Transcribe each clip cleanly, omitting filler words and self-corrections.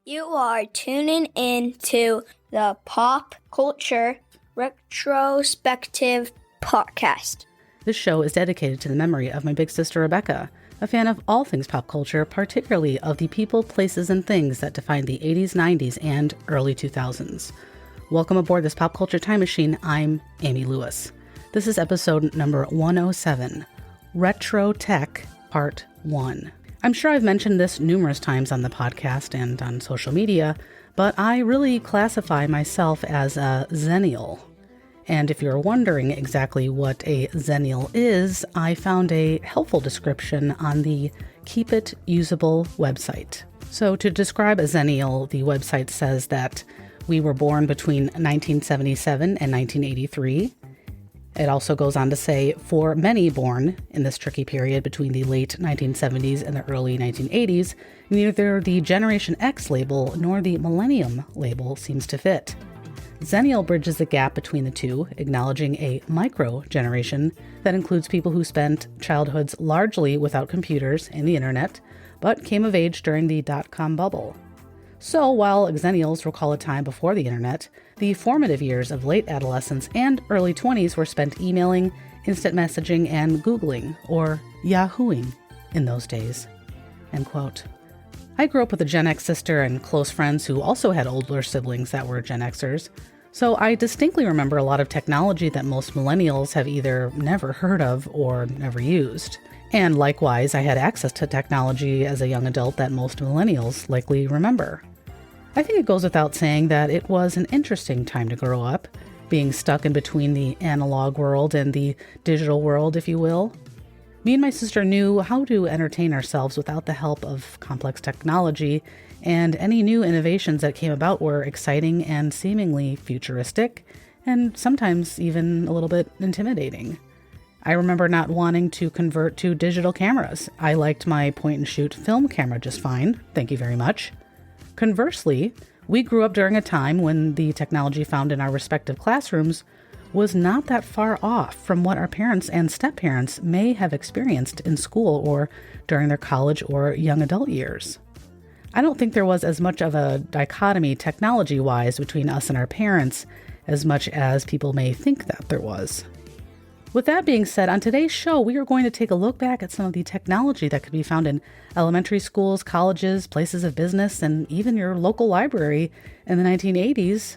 You are tuning in to the Pop Culture Retrospective Podcast. This show is dedicated to the memory of my big sister Rebecca, a fan of all things pop culture, particularly of the people, places, and things that defined the 80s, 90s, and early 2000s. Welcome aboard this pop culture time machine. I'm Amy Lewis. This is episode number 107, Retro Tech Part 1. I'm sure I've mentioned this numerous times on the podcast and on social media, but I really classify myself as a Zennial. And if you're wondering exactly what a Zennial is, I found a helpful description on the Keep It Usable website. So to describe a Zennial, the website says that we were born between 1977 and 1983. It also goes on to say, for many born in this tricky period between the late 1970s and the early 1980s, neither the Generation X label nor the Millennium label seems to fit. Zennial bridges the gap between the two, acknowledging a micro-generation that includes people who spent childhoods largely without computers and the internet, but came of age during the dot-com bubble. So while Zennials recall a time before the internet, the formative years of late adolescence and early 20s were spent emailing, instant messaging, and Googling, or Yahooing, in those days. End quote. I grew up with a Gen X sister and close friends who also had older siblings that were Gen Xers, so I distinctly remember a lot of technology that most millennials have either never heard of or never used. And likewise, I had access to technology as a young adult that most millennials likely remember. I think it goes without saying that it was an interesting time to grow up, being stuck in between the analog world and the digital world, if you will. Me and my sister knew how to entertain ourselves without the help of complex technology, and any new innovations that came about were exciting and seemingly futuristic, and sometimes even a little bit intimidating. I remember not wanting to convert to digital cameras. I liked my point-and-shoot film camera just fine, thank you very much. Conversely, we grew up during a time when the technology found in our respective classrooms was not that far off from what our parents and step-parents may have experienced in school or during their college or young adult years. I don't think there was as much of a dichotomy technology-wise between us and our parents as much as people may think that there was. With that being said, on today's show, we are going to take a look back at some of the technology that could be found in elementary schools, colleges, places of business, and even your local library in the 1980s,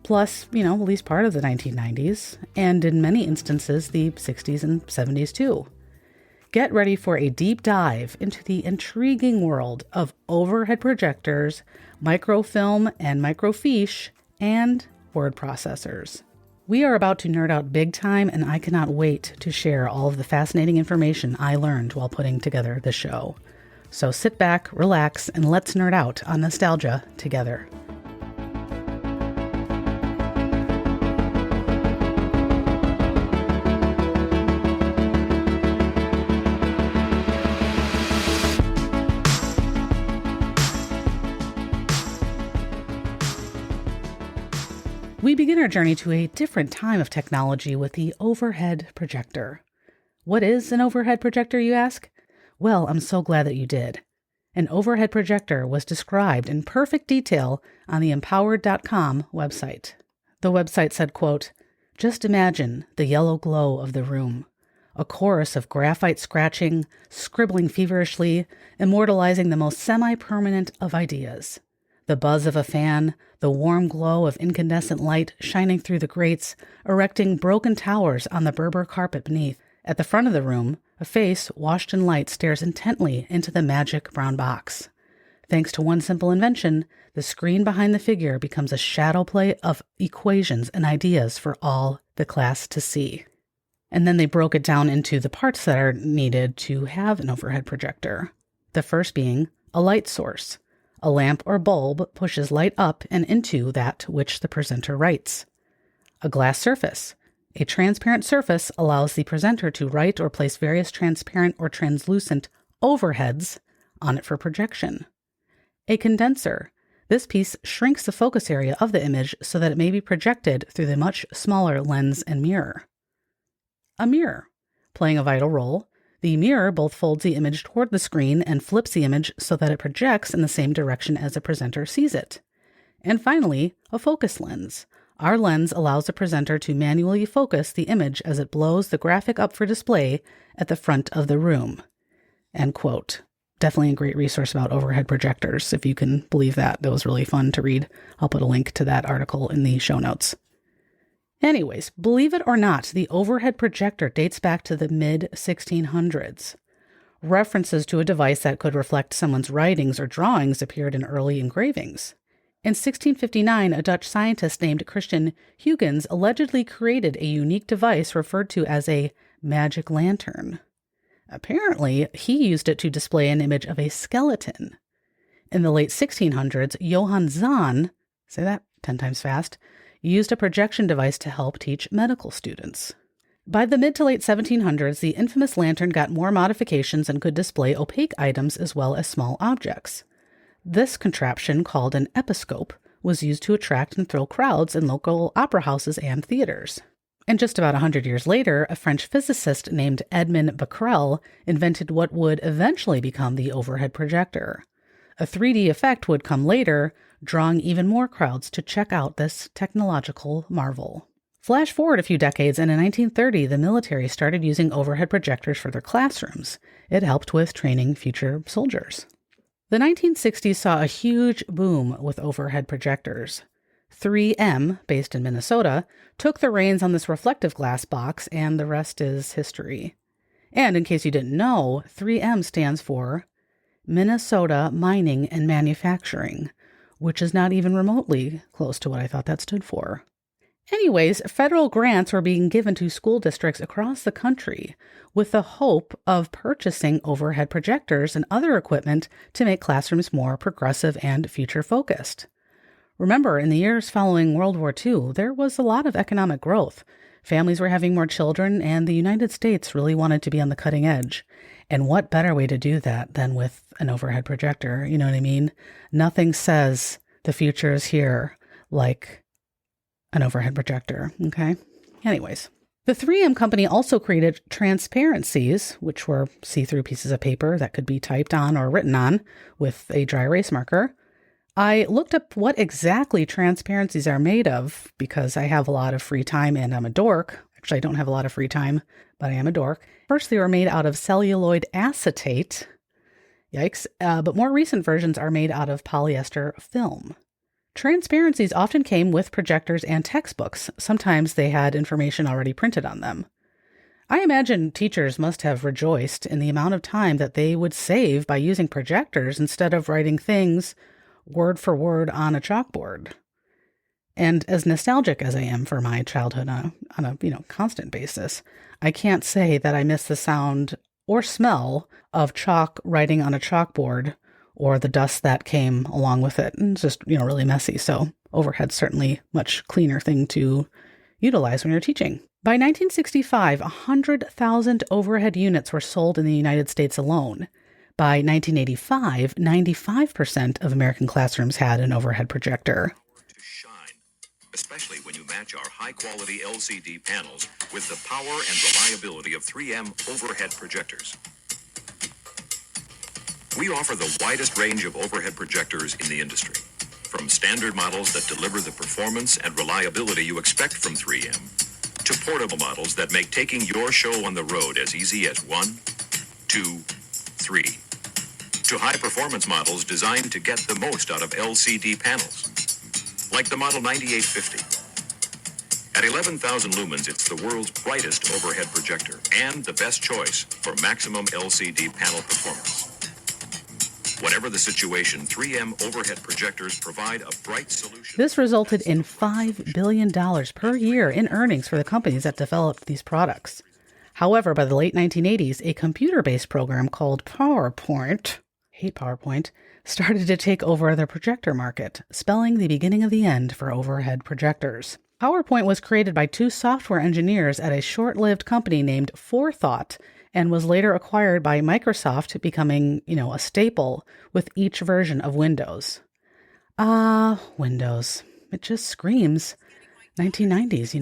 plus, at least part of the 1990s, and in many instances, the 60s and 70s too. Get ready for a deep dive into the intriguing world of overhead projectors, microfilm and microfiche, and word processors. We are about to nerd out big time, and I cannot wait to share all of the fascinating information I learned while putting together the show. So sit back, relax, and let's nerd out on nostalgia together. We begin our journey to a different time of technology with the overhead projector. What is an overhead projector, you ask? Well, I'm so glad that you did. An overhead projector was described in perfect detail on the empowered.com website. The website said, quote, "Just imagine the yellow glow of the room. A chorus of graphite scratching, scribbling feverishly, immortalizing the most semi-permanent of ideas. The buzz of a fan, the warm glow of incandescent light shining through the grates, erecting broken towers on the Berber carpet beneath. At the front of the room, a face washed in light stares intently into the magic brown box. Thanks to one simple invention, the screen behind the figure becomes a shadow play of equations and ideas for all the class to see." And then they broke it down into the parts that are needed to have an overhead projector. The first being a light source. A lamp or bulb pushes light up and into that which the presenter writes. A glass surface. A transparent surface allows the presenter to write or place various transparent or translucent overheads on it for projection. A condenser. This piece shrinks the focus area of the image so that it may be projected through the much smaller lens and mirror. A mirror. Playing a vital role, The mirror both folds the image toward the screen and flips the image so that it projects in the same direction as the presenter sees it. And finally, a focus lens. Our lens allows the presenter to manually focus the image as it blows the graphic up for display at the front of the room. End quote. Definitely a great resource about overhead projectors, if you can believe that. That was really fun to read. I'll put a link to that article in the show notes. Anyways, believe it or not, the overhead projector dates back to the mid-1600s. References to a device that could reflect someone's writings or drawings appeared in early engravings. In 1659, a Dutch scientist named Christian Huygens allegedly created a unique device referred to as a magic lantern. Apparently, he used it to display an image of a skeleton. In the late 1600s, Johann Zahn, say that 10 times fast, used a projection device to help teach medical students. By the mid to late 1700s, the infamous lantern got more modifications and could display opaque items as well as small objects. This contraption, called an episcope, was used to attract and thrill crowds in local opera houses and theaters. And just about 100 years later, a French physicist named Edmond Becquerel invented what would eventually become the overhead projector. A 3D effect would come later, drawing even more crowds to check out this technological marvel. Flash forward a few decades, and in 1930, the military started using overhead projectors for their classrooms. It helped with training future soldiers. The 1960s saw a huge boom with overhead projectors. 3M, based in Minnesota, took the reins on this reflective glass box, and the rest is history. And in case you didn't know, 3M stands for Minnesota Mining and Manufacturing, which is not even remotely close to what I thought that stood for. Anyways, federal grants were being given to school districts across the country with the hope of purchasing overhead projectors and other equipment to make classrooms more progressive and future-focused. Remember, in the years following World War II, there was a lot of economic growth. Families were having more children, and the United States really wanted to be on the cutting edge. And what better way to do that than with an overhead projector? You know what I mean? Nothing says the future is here like an overhead projector, okay? Anyways, the 3M company also created transparencies, which were see-through pieces of paper that could be typed on or written on with a dry erase marker. I looked up what exactly transparencies are made of because I have a lot of free time and I'm a dork. Actually, I don't have a lot of free time, but I am a dork. First, they were made out of celluloid acetate. Yikes. But more recent versions are made out of polyester film. Transparencies often came with projectors and textbooks. Sometimes they had information already printed on them. I imagine teachers must have rejoiced in the amount of time that they would save by using projectors instead of writing things word for word on a chalkboard. And as nostalgic as I am for my childhood on a constant basis, I can't say that I miss the sound or smell of chalk writing on a chalkboard or the dust that came along with it. And it's just, really messy. So overhead's certainly much cleaner thing to utilize when you're teaching. By 1965, 100,000 overhead units were sold in the United States alone. By 1985, 95% of American classrooms had an overhead projector. To shine, especially when you match our high-quality LCD panels with the power and reliability of 3M overhead projectors. We offer the widest range of overhead projectors in the industry, from standard models that deliver the performance and reliability you expect from 3M, to portable models that make taking your show on the road as easy as 1, 2, 3, to high-performance models designed to get the most out of LCD panels, like the Model 9850. At 11,000 lumens, it's the world's brightest overhead projector and the best choice for maximum LCD panel performance. Whatever the situation, 3M overhead projectors provide a bright solution. This resulted in $5 billion per year in earnings for the companies that developed these products. However, by the late 1980s, a computer-based program called PowerPoint, hate PowerPoint, started to take over the projector market, spelling the beginning of the end for overhead projectors. PowerPoint was created by two software engineers at a short-lived company named Forethought, and was later acquired by Microsoft, becoming, a staple with each version of Windows. Windows. It just screams 1990s,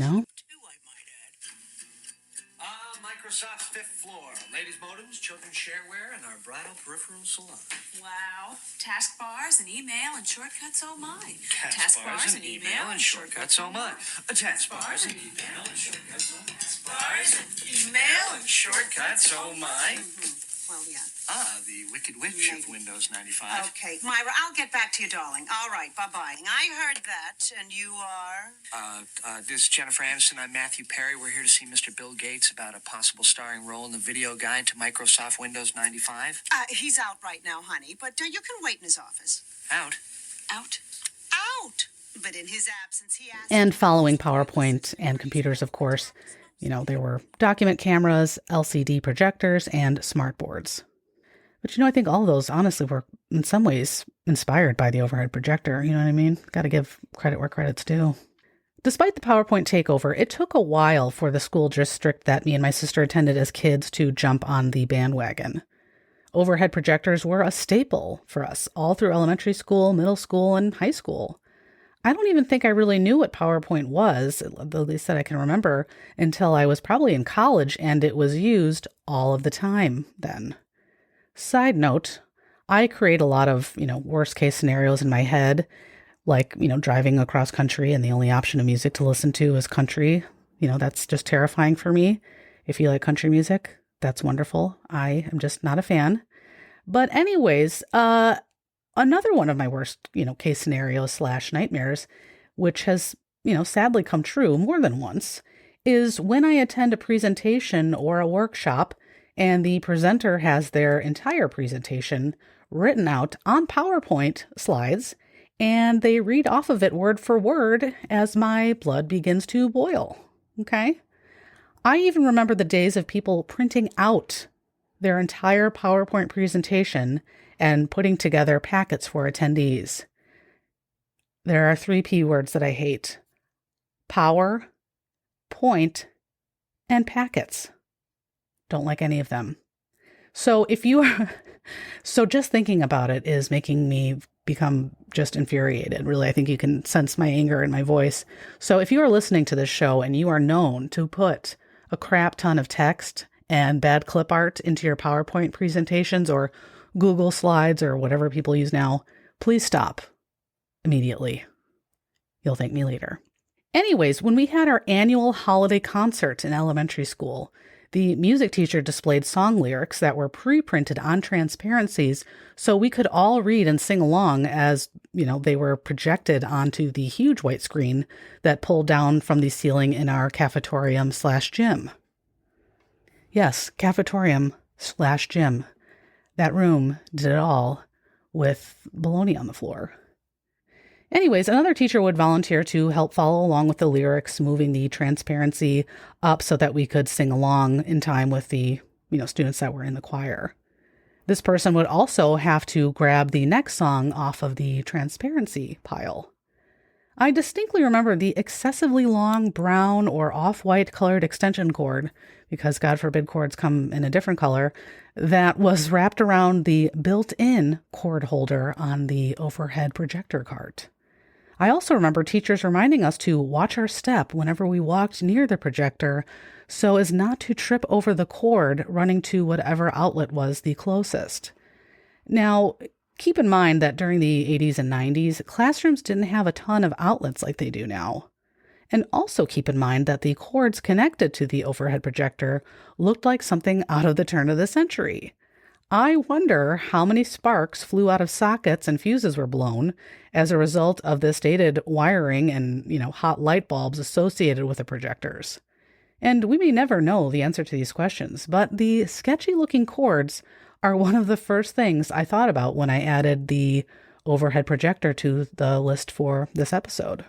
Microsoft's fifth floor. Ladies' modems, children's shareware, and our bridal peripheral salon. Wow. Taskbars and email and shortcuts, oh my. Taskbars and email and shortcuts, oh my. Taskbars and email and shortcuts, oh my. Taskbars and email and shortcuts, oh my. Well, yeah. The Wicked Witch of Windows 95. Okay, Myra, I'll get back to you, darling. All right, bye-bye. I heard that, and you are? This is Jennifer Aniston. I'm Matthew Perry. We're here to see Mr. Bill Gates about a possible starring role in the video guide to Microsoft Windows 95. He's out right now, honey, but you can wait in his office. Out? Out? Out! But in his absence, he asked... And following PowerPoint and computers, of course, there were document cameras, LCD projectors, and smartboards. But, I think all of those, honestly, were in some ways inspired by the overhead projector. You know what I mean? Got to give credit where credit's due. Despite the PowerPoint takeover, it took a while for the school district that me and my sister attended as kids to jump on the bandwagon. Overhead projectors were a staple for us all through elementary school, middle school, and high school. I don't even think I really knew what PowerPoint was, at least that I can remember, until I was probably in college, and it was used all of the time then. Side note, I create a lot of, worst case scenarios in my head, like, driving across country and the only option of music to listen to is country. That's just terrifying for me. If you like country music, that's wonderful. I am just not a fan. But anyways, another one of my worst, case scenarios / nightmares, which has, sadly come true more than once, is when I attend a presentation or a workshop and the presenter has their entire presentation written out on PowerPoint slides, and they read off of it word for word as my blood begins to boil. Okay? I even remember the days of people printing out their entire PowerPoint presentation and putting together packets for attendees. There are 3 P words that I hate: power, point, and packets. Don't like any of them. So just thinking about it is making me become just infuriated. Really, I think you can sense my anger in my voice. So if you are listening to this show and you are known to put a crap ton of text and bad clip art into your PowerPoint presentations or Google Slides or whatever people use now, please stop immediately. You'll thank me later. Anyways, when we had our annual holiday concert in elementary school, the music teacher displayed song lyrics that were pre-printed on transparencies so we could all read and sing along as, they were projected onto the huge white screen that pulled down from the ceiling in our cafetorium/gym. Yes, cafetorium/gym. That room did it all with baloney on the floor. Anyways, another teacher would volunteer to help follow along with the lyrics, moving the transparency up so that we could sing along in time with the, students that were in the choir. This person would also have to grab the next song off of the transparency pile. I distinctly remember the excessively long brown or off-white colored extension cord, because God forbid cords come in a different color, that was wrapped around the built-in cord holder on the overhead projector cart. I also remember teachers reminding us to watch our step whenever we walked near the projector so as not to trip over the cord running to whatever outlet was the closest. Now, keep in mind that during the 80s and 90s, classrooms didn't have a ton of outlets like they do now. And also keep in mind that the cords connected to the overhead projector looked like something out of the turn of the century. I wonder how many sparks flew out of sockets and fuses were blown as a result of this dated wiring and, hot light bulbs associated with the projectors. And we may never know the answer to these questions, but the sketchy-looking cords are one of the first things I thought about when I added the overhead projector to the list for this episode.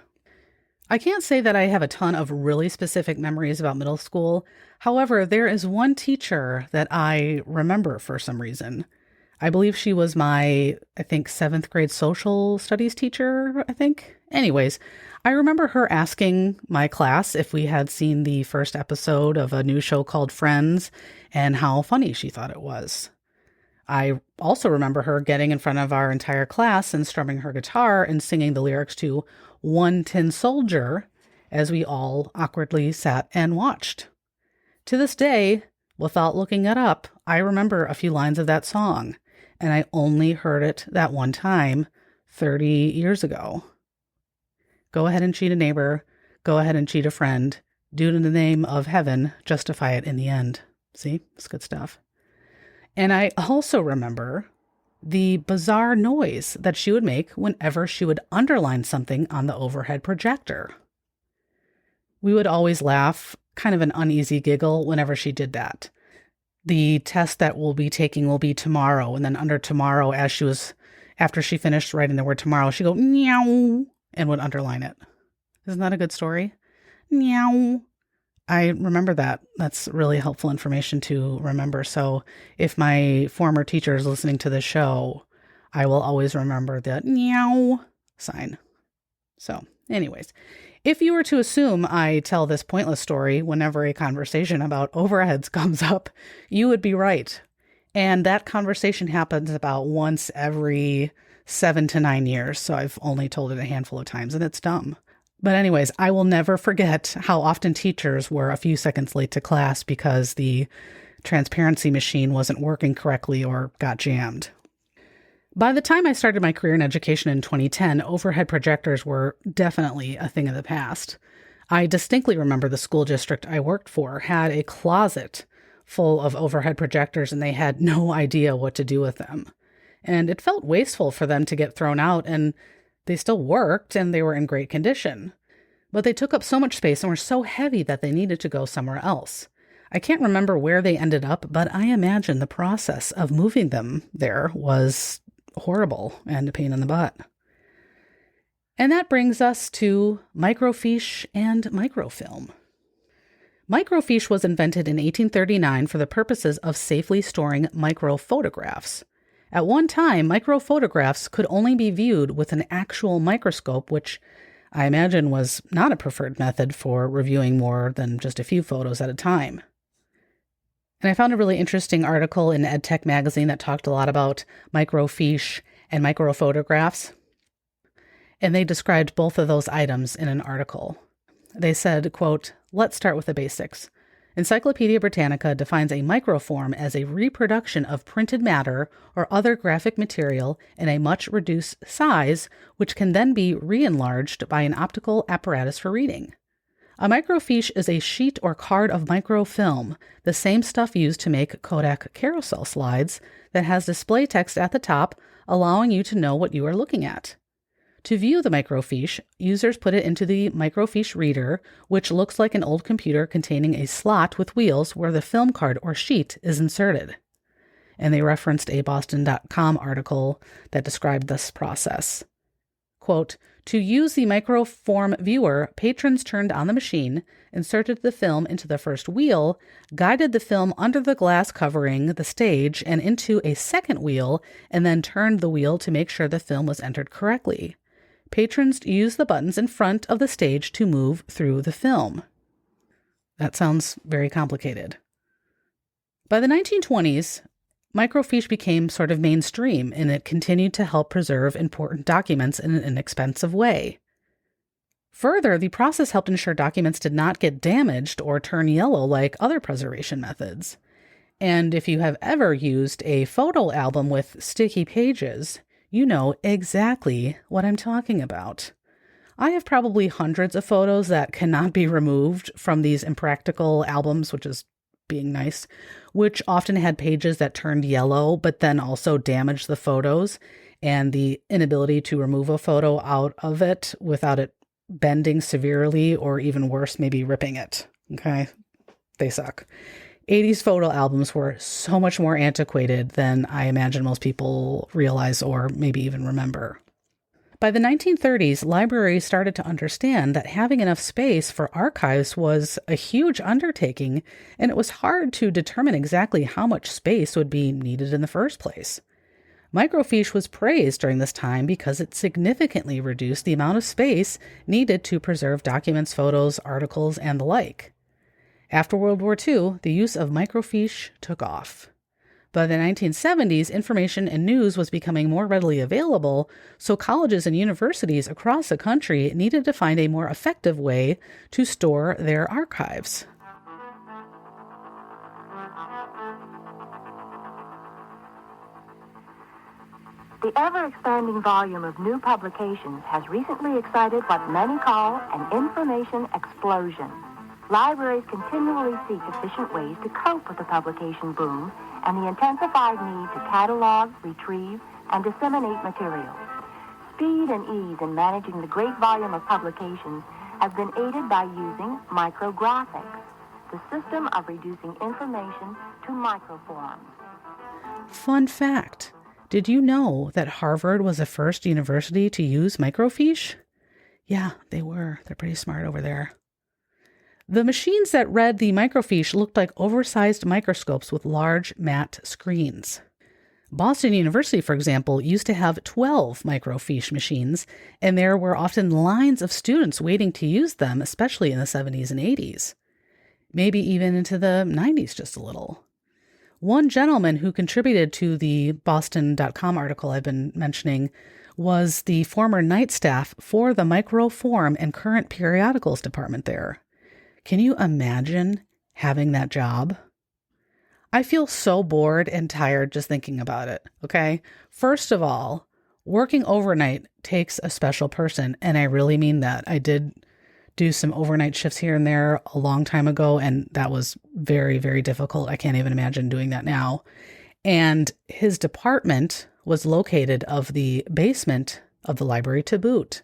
I can't say that I have a ton of really specific memories about middle school. However, there is one teacher that I remember for some reason. I believe she was my, 7th grade social studies teacher, Anyways, I remember her asking my class if we had seen the first episode of a new show called Friends and how funny she thought it was. I also remember her getting in front of our entire class and strumming her guitar and singing the lyrics to One Tin Soldier as we all awkwardly sat and watched. To this day, Without looking it up, I remember a few lines of that song, and I only heard it that one time 30 years ago. Go ahead and cheat a neighbor. Go ahead and cheat a friend. Do it in the name of heaven. Justify it in the end. See? It's good stuff. And I also remember the bizarre noise that she would make whenever she would underline something on the overhead projector. We would always laugh, kind of an uneasy giggle, whenever she did that. The test that we'll be taking will be tomorrow. And then under tomorrow, after she finished writing the word tomorrow, she'd go, meow, and would underline it. Isn't that a good story? Meow. I remember that. That's really helpful information to remember. So if my former teacher is listening to this show, I will always remember that meow sign. So anyways, if you were to assume I tell this pointless story whenever a conversation about overheads comes up, you would be right. And that conversation happens about once every 7 to 9 years. So I've only told it a handful of times, and it's dumb. But anyways, I will never forget how often teachers were a few seconds late to class because the transparency machine wasn't working correctly or got jammed. By the time I started my career in education in 2010, overhead projectors were definitely a thing of the past. I distinctly remember the school district I worked for had a closet full of overhead projectors, and they had no idea what to do with them. And it felt wasteful for them to get thrown out, and they still worked and they were in great condition. But they took up so much space and were so heavy that they needed to go somewhere else. I can't remember where they ended up, but I imagine the process of moving them there was horrible and a pain in the butt. And that brings us to microfiche and microfilm. Microfiche was invented in 1839 for the purposes of safely storing microphotographs. At one time, microphotographs could only be viewed with an actual microscope, which I imagine was not a preferred method for reviewing more than just a few photos at a time. And I found a really interesting article in EdTech magazine that talked a lot about microfiche and microphotographs. And they described both of those items in an article. They said, quote, "Let's start with the basics. Encyclopedia Britannica defines a microform as a reproduction of printed matter or other graphic material in a much reduced size, which can then be re-enlarged by an optical apparatus for reading. A microfiche is a sheet or card of microfilm, the same stuff used to make Kodak carousel slides, that has display text at the top, allowing you to know what you are looking at. To view the microfiche, users put it into the microfiche reader, which looks like an old computer containing a slot with wheels where the film card or sheet is inserted." And they referenced a Boston.com article that described this process. Quote, "To use the microform viewer, patrons turned on the machine, inserted the film into the first wheel, guided the film under the glass covering the stage and into a second wheel, and then turned the wheel to make sure the film was entered correctly. Patrons use the buttons in front of the stage to move through the film." That sounds very complicated. By the 1920s, microfiche became sort of mainstream, and it continued to help preserve important documents in an inexpensive way. Further, the process helped ensure documents did not get damaged or turn yellow like other preservation methods. And if you have ever used a photo album with sticky pages, you know exactly what I'm talking about. I have probably hundreds of photos that cannot be removed from these impractical albums, which is being nice, which often had pages that turned yellow, but then also damaged the photos, and the inability to remove a photo out of it without it bending severely, or even worse, maybe ripping it. Okay? They suck. 80s photo albums were so much more antiquated than I imagine most people realize or maybe even remember. By the 1930s, libraries started to understand that having enough space for archives was a huge undertaking, and it was hard to determine exactly how much space would be needed in the first place. Microfiche was praised during this time because it significantly reduced the amount of space needed to preserve documents, photos, articles, and the like. After World War II, the use of microfiche took off. By the 1970s, information and news was becoming more readily available, so colleges and universities across the country needed to find a more effective way to store their archives. The ever-expanding volume of new publications has recently excited what many call an information explosion. Libraries continually seek efficient ways to cope with the publication boom and the intensified need to catalog, retrieve, and disseminate materials. Speed and ease in managing the great volume of publications has been aided by using micrographics, the system of reducing information to microforms. Fun fact. Did you know that Harvard was the first university to use Microfiche? Yeah, they were. They're pretty smart over there. The machines that read the Microfiche looked like oversized microscopes with large matte screens. Boston University, for example, used to have 12 Microfiche machines, and there were often lines of students waiting to use them, especially in the 70s and 80s. Maybe even into the 90s just a little. One gentleman who contributed to the Boston.com article I've been mentioning was the former night staff for the Microform and Current Periodicals department there. Can you imagine having that job? I feel so bored and tired just thinking about it, okay? First of all, working overnight takes a special person, and I really mean that. I did do some overnight shifts here and there a long time ago, and that was very, very difficult. I can't even imagine doing that now. And his department was located of the basement of the library to boot.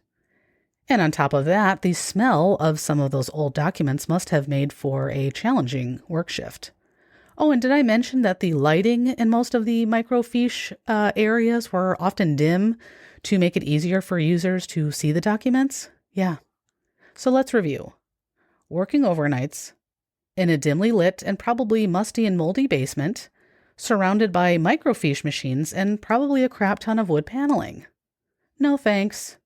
And on top of that, the smell of some of those old documents must have made for a challenging work shift. Oh, and did I mention that the lighting in most of the Microfiche areas were often dim to make it easier for users to see the documents? Yeah. So let's review. Working overnights in a dimly lit and probably musty and moldy basement, surrounded by Microfiche machines and probably a crap ton of wood paneling. No thanks.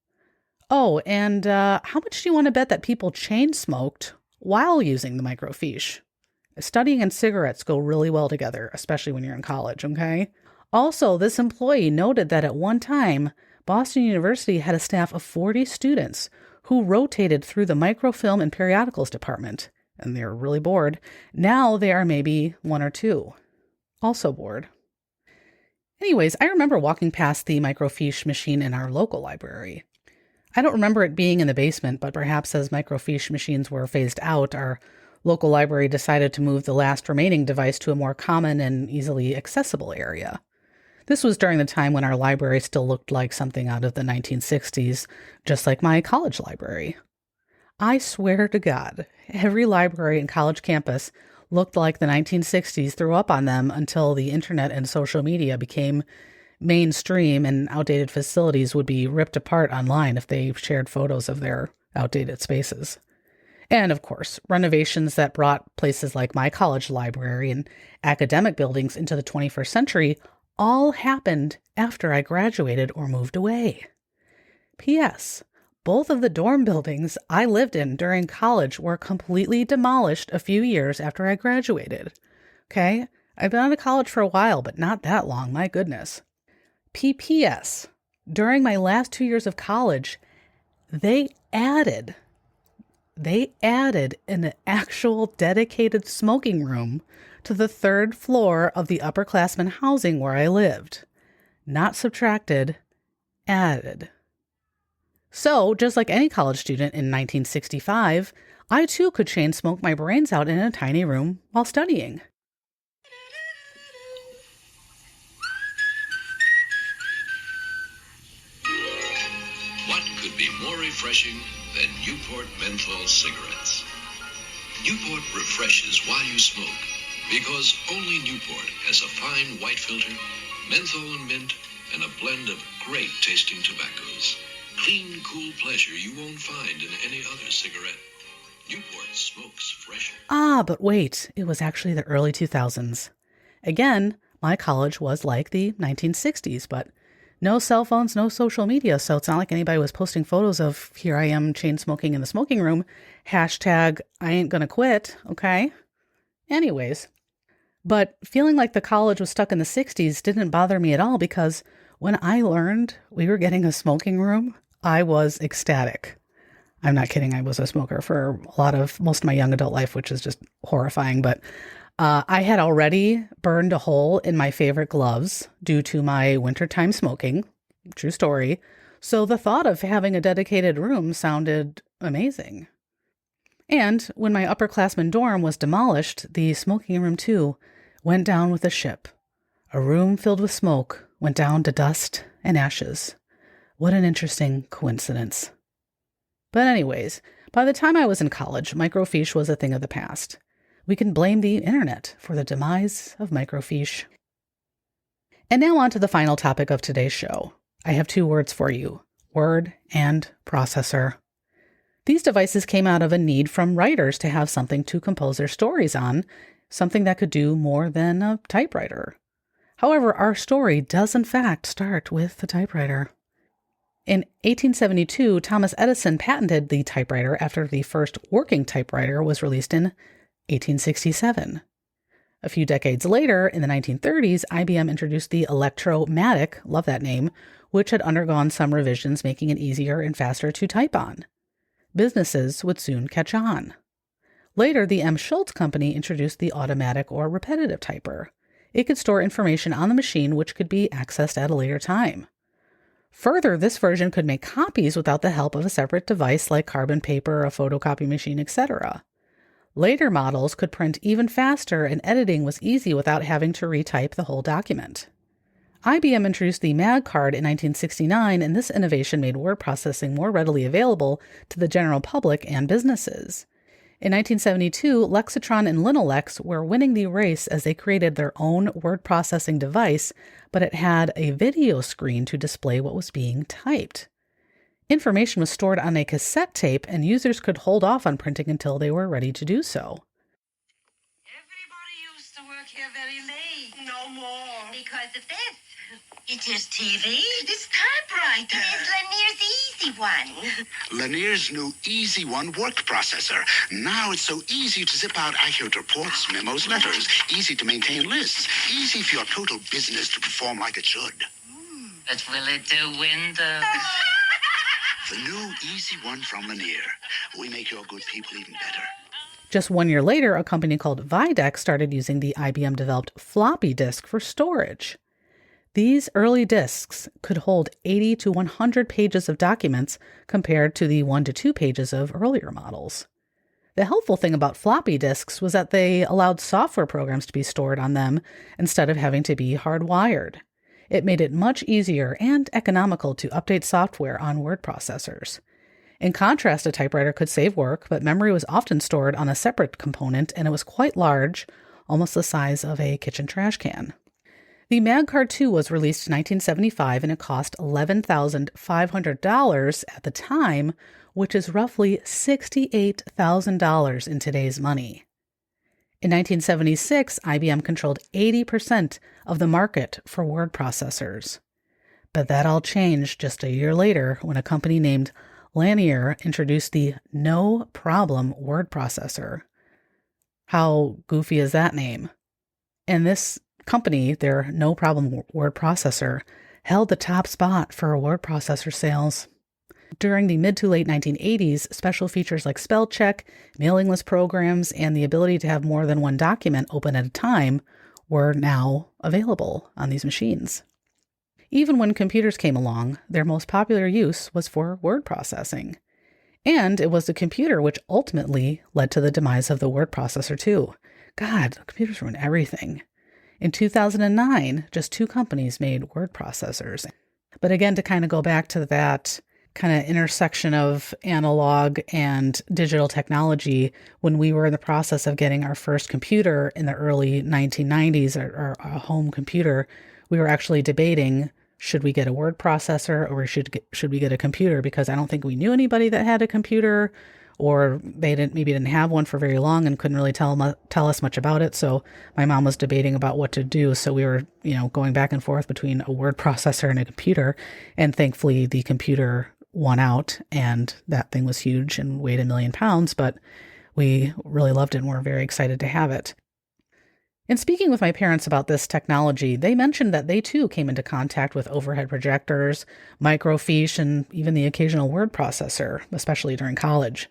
Oh, and how much do you want to bet that people chain smoked while using the Microfiche? Studying and cigarettes go really well together, especially when you're in college, okay? Also, this employee noted that at one time, Boston University had a staff of 40 students who rotated through the microfilm and periodicals department, and they were really bored. Now they are maybe one or two, also bored. Anyways, I remember walking past the Microfiche machine in our local library. I don't remember it being in the basement, but perhaps as Microfiche machines were phased out, our local library decided to move the last remaining device to a more common and easily accessible area. This was during the time when our library still looked like something out of the 1960s, just like my college library. I swear to God, every library and college campus looked like the 1960s threw up on them until the internet and social media became mainstream and outdated facilities would be ripped apart online if they shared photos of their outdated spaces. And of course, renovations that brought places like my college library and academic buildings into the 21st century all happened after I graduated or moved away. P.S. Both of the dorm buildings I lived in during college were completely demolished a few years after I graduated. Okay? I've been out of college for a while, but not that long, my goodness. P.P.S. During my last 2 years of college, they added an actual dedicated smoking room to the third floor of the upperclassmen housing where I lived. Not subtracted, added. So, just like any college student in 1965, I too could chain smoke my brains out in a tiny room while studying. What could be more refreshing than Newport menthol cigarettes? Newport refreshes while you smoke, because only Newport has a fine white filter, menthol and mint, and a blend of great tasting tobaccos. Clean, cool pleasure you won't find in any other cigarette. Newport smokes fresher. Ah, but wait, it was actually the early 2000s. Again, my college was like the 1960s, but no cell phones, no social media, so it's not like anybody was posting photos of, here I am chain smoking in the smoking room, hashtag I ain't gonna quit, okay? Anyways, but feeling like the college was stuck in the 60s didn't bother me at all, because when I learned we were getting a smoking room, I was ecstatic. I'm not kidding, I was a smoker for most of my young adult life, which is just horrifying, but I had already burned a hole in my favorite gloves due to my wintertime smoking. True story. So the thought of having a dedicated room sounded amazing. And when my upperclassman dorm was demolished, the smoking room too went down with a ship. A room filled with smoke went down to dust and ashes. What an interesting coincidence. But anyways, by the time I was in college, microfiche was a thing of the past. We can blame the internet for the demise of microfiche. And now on to the final topic of today's show. I have 2 words for you: word and processor. These devices came out of a need from writers to have something to compose their stories on, something that could do more than a typewriter. However, our story does in fact start with the typewriter. In 1872, Thomas Edison patented the typewriter after the first working typewriter was released in 1867. A few decades later, in the 1930s, IBM introduced the Electromatic, love that name, which had undergone some revisions, making it easier and faster to type on. Businesses would soon catch on. Later, the M. Schultz Company introduced the automatic or repetitive typer. It could store information on the machine which could be accessed at a later time. Further, this version could make copies without the help of a separate device like carbon paper, a photocopy machine, etc. Later models could print even faster, and editing was easy without having to retype the whole document. IBM introduced the MAG card in 1969, and this innovation made word processing more readily available to the general public and businesses. In 1972, Lexitron and Linolex were winning the race as they created their own word processing device, but it had a video screen to display what was being typed. Information was stored on a cassette tape, and users could hold off on printing until they were ready to do so. Everybody used to work here very late. No more. Because of this. It is TV. This typewriter. It's Lanier's Easy One. Lanier's new Easy One work processor. Now it's so easy to zip out accurate reports, memos, letters. Easy to maintain lists. Easy for your total business to perform like it should. But will it do Windows? The new Easy One from Lanier. We make your good people even better. Just 1 year later, a company called Videx started using the IBM-developed floppy disk for storage. These early disks could hold 80 to 100 pages of documents compared to the 1 to 2 pages of earlier models. The helpful thing about floppy disks was that they allowed software programs to be stored on them instead of having to be hardwired. It made it much easier and economical to update software on word processors. In contrast, a typewriter could save work, but memory was often stored on a separate component, and it was quite large, almost the size of a kitchen trash can. The MAG card 2 was released in 1975, and it cost $11,500 at the time, which is roughly $68,000 in today's money. In 1976, IBM controlled 80% of the market for word processors. But that all changed just a year later when a company named Lanier introduced the No Problem word processor. How goofy is that name? And this company, their No Problem word processor, held the top spot for word processor sales. During the mid to late 1980s, special features like spell check, mailing list programs, and the ability to have more than one document open at a time were now available on these machines. Even when computers came along, their most popular use was for word processing. And it was the computer which ultimately led to the demise of the word processor too. God, computers ruined everything. In 2009, just 2 companies made word processors. But again, to kind of go back to that kind of intersection of analog and digital technology, when we were in the process of getting our first computer in the early 1990s, or a home computer, we were actually debating, should we get a word processor or should we get a computer? Because I don't think we knew anybody that had a computer, or they didn't have one for very long and couldn't really tell us much about it. So my mom was debating about what to do. So we were, going back and forth between a word processor and a computer. And thankfully the computer won out, and that thing was huge and weighed 1 million pounds, but we really loved it and were very excited to have it. In speaking with my parents about this technology, they mentioned that they too came into contact with overhead projectors, microfiche, and even the occasional word processor, especially during college.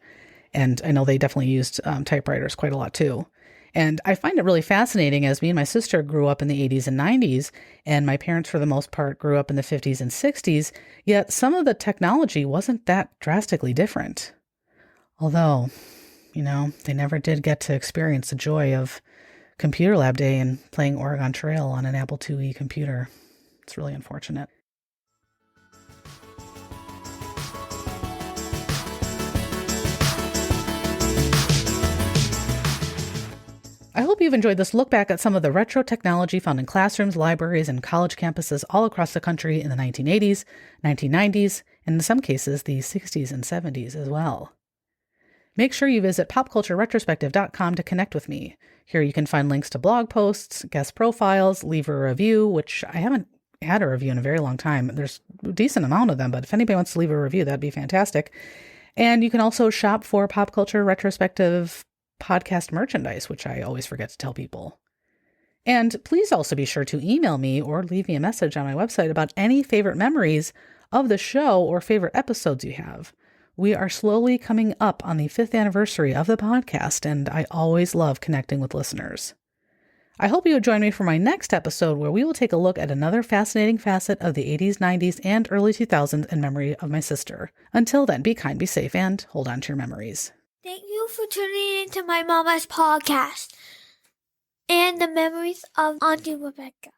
And I know they definitely used typewriters quite a lot too. And I find it really fascinating as me and my sister grew up in the 80s and 90s, and my parents, for the most part, grew up in the 50s and 60s, yet some of the technology wasn't that drastically different. Although, they never did get to experience the joy of computer lab day and playing Oregon Trail on an Apple IIe computer. It's really unfortunate. I hope you've enjoyed this look back at some of the retro technology found in classrooms, libraries, and college campuses all across the country in the 1980s, 1990s, and in some cases the 60s and 70s as well. Make sure you visit popcultureretrospective.com to connect with me. Here you can find links to blog posts, guest profiles, leave a review, which I haven't had a review in a very long time. There's a decent amount of them, but if anybody wants to leave a review, that'd be fantastic. And you can also shop for Pop Culture Retrospective podcast merchandise, which I always forget to tell people. And please also be sure to email me or leave me a message on my website about any favorite memories of the show or favorite episodes you have. We are slowly coming up on the 5th anniversary of the podcast, and I always love connecting with listeners. I hope you will join me for my next episode, where we will take a look at another fascinating facet of the 80s, 90s, and early 2000s in memory of my sister. Until then, be kind, be safe, and hold on to your memories. Thank you for tuning into my mama's podcast and the memories of Auntie Rebecca.